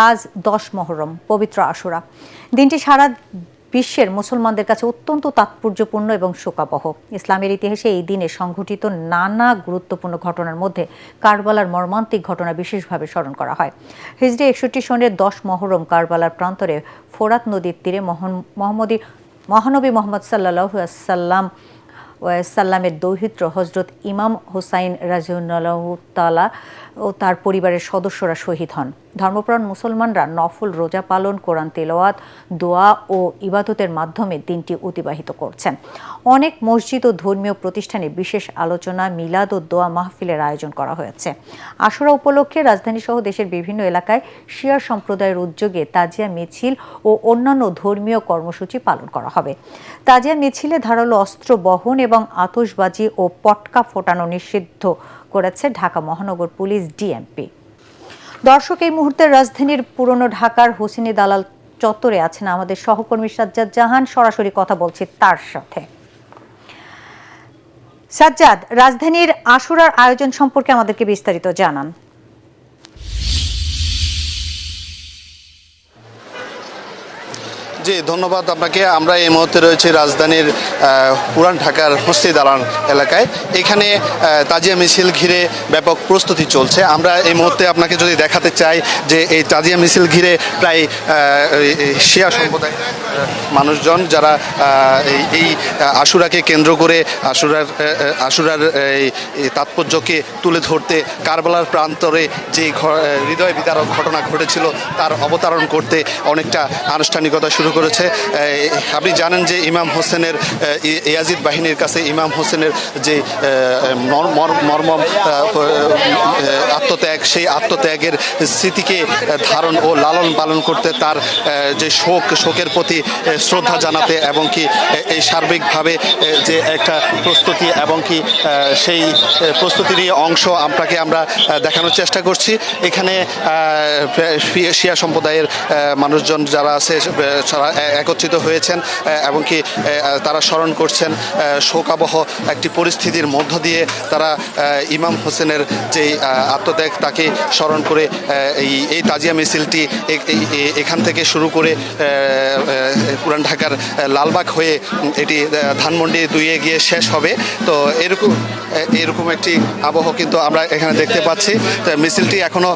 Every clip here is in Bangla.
আজ 10 মুহররম, পবিত্র আশুরা। দিনটি সারা বিশ্বের মুসলমানদের কাছে অত্যন্ত তাৎপর্যপূর্ণ এবং শোকাবহ। ইসলামের ইতিহাসে এই দিনে সংঘটিত নানা গুরুত্বপূর্ণ ঘটনার মধ্যে কারবালার মর্মান্তিক ঘটনা বিশেষভাবে স্মরণ করা হয়। হিজরি 61 সনের 10 মুহররম কারবালার প্রান্তরে ফোরাত নদীর তীরে মহানবী মোহাম্মদ সাল্লাল্লাহু আলাইহি সাল্লামের দৌহিত্র হজরত ইমাম হুসাইন রাদিয়াল্লাহু তাআলা ও তার পরিবারের সদস্যরা শহীদ হন। ধর্মপ্রাণ মুসলমানরা নফল রোজা পালন, কোরআন তেলাওয়াত, দোয়া ও ইবাদতের মাধ্যমে দিনটি অতিবাহিত করছেন। অনেক মসজিদ ও ধর্মীয় প্রতিষ্ঠানে বিশেষ আলোচনা, মিলাদ ও দোয়া মাহফিলের আয়োজন করা হয়েছে। আশুরা উপলক্ষে রাজধানীসহ দেশের বিভিন্ন এলাকায় শিয়া সম্প্রদায়ের উদ্যোগে তাজিয়া মিছিল ও অন্যান্য ধর্মীয় কর্মসূচি পালন করা হবে। তাজিয়া মিছিলে ধারালো অস্ত্র বহন এবং আতশবাজি ও পটকা ফোটানো নিষিদ্ধ করেছে ঢাকা মহানগর পুলিশ ডিএমপি। দর্শক, এই মুহূর্তে রাজধানীর পুরনো ঢাকার হোসেনি দালাল চত্বরে আছেন আমাদের সহকর্মী সাজ্জাদ জাহান। সরাসরি কথা বলছি তার সাথে। সাজ্জাদ, রাজধানীর আশুরার আয়োজন সম্পর্কে আমাদেরকে বিস্তারিত জানান। জি, ধন্যবাদ আপনাকে। আমরা এই মুহূর্তে রয়েছে রাজধানীর পুরান ঢাকার হোসেনি দালান এলাকায়। এখানে তাজিয়া মিছিল ঘিরে ব্যাপক প্রস্তুতি চলছে। আমরা এই মুহূর্তে আপনাকে যদি দেখাতে চাই যে এই তাজিয়া মিছিল ঘিরে প্রায় শিয়া সম্প্রদায়ের মানুষজন, যারা এই আশুরাকে কেন্দ্র করে আশুরার এই তাৎপর্যকে তুলে ধরতে, কারবালার প্রান্তরে যে হৃদয় বিদারক ঘটনা ঘটেছিল তার অবতারণ করতে অনেকটা আনুষ্ঠানিকতা শুরু করেছে। আপনি জানেন যে ইমাম হোসেনের ইয়াজিদ বাহিনীর কাছে ইমাম হোসেনের যে মর্মম আত্মত্যাগ, সেই আত্মত্যাগের স্মৃতিকে ধারণ ও লালন পালন করতে, তার যে শোকের প্রতি শ্রদ্ধা জানাতে এবং কি এই সার্বিকভাবে যে একটা প্রস্তুতি এবং কি সেই প্রস্তুতিরই অংশ আপনাকে আমরা দেখানোর চেষ্টা করছি। এখানে শিয়া সম্প্রদায়ের মানুষজন যারা আছে একত্রিত হয়েছেন এবং কি তারা স্মরণ করছেন শোকাবহ একটি পরিস্থিতির মধ্য দিয়ে। তারা ইমাম হোসেনের যে আত্মত্যাগ তাকে স্মরণ করে এই তাজিয়া মিছিলটি এখান থেকে শুরু করে পুরান ঢাকার লালবাগ হয়ে এটি ধানমন্ডি 2-এ গিয়ে শেষ হবে। তো এরকম একটি আবহ কিন্তু আমরা এখানে দেখতে পাচ্ছি। মিছিলটি এখনো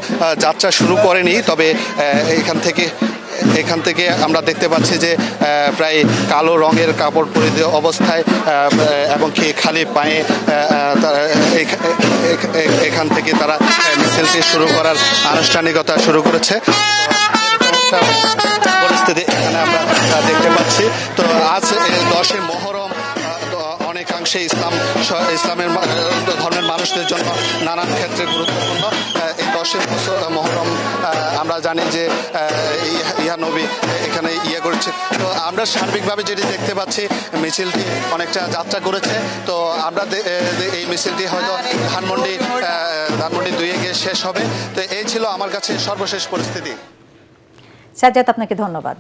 যাত্রা শুরু করেনি, তবে এখান থেকে আমরা দেখতে পাচ্ছি যে প্রায় কালো রঙের কাপড় পরিহিত অবস্থায় এবং কি খালি পায়ে এখান থেকে তারা মিছিলটি শুরু করার আনুষ্ঠানিকতা শুরু করেছে। পরিস্থিতি এখানে আমরা দেখতে পাচ্ছি। তো আজ 10 মুহররম অনেকাংশে ইসলামের ধর্মের মানুষদের জন্য নানান ক্ষেত্রে গুরুত্বপূর্ণ। এই 10 মুহররম আমরা জানি যে ইহা নবী এখানে করেছে। তো আমরা সার্বিকভাবে যেটি দেখতে পাচ্ছি, মিছিলটি অনেকটা যাত্রা করেছে। তো আমরা এই মিছিলটি হয়তো ধানমন্ডি 2-এ গিয়ে শেষ হবে। তো এই ছিল আমার কাছে সর্বশেষ পরিস্থিতি। সাজ্জাদ, আপনাকে ধন্যবাদ।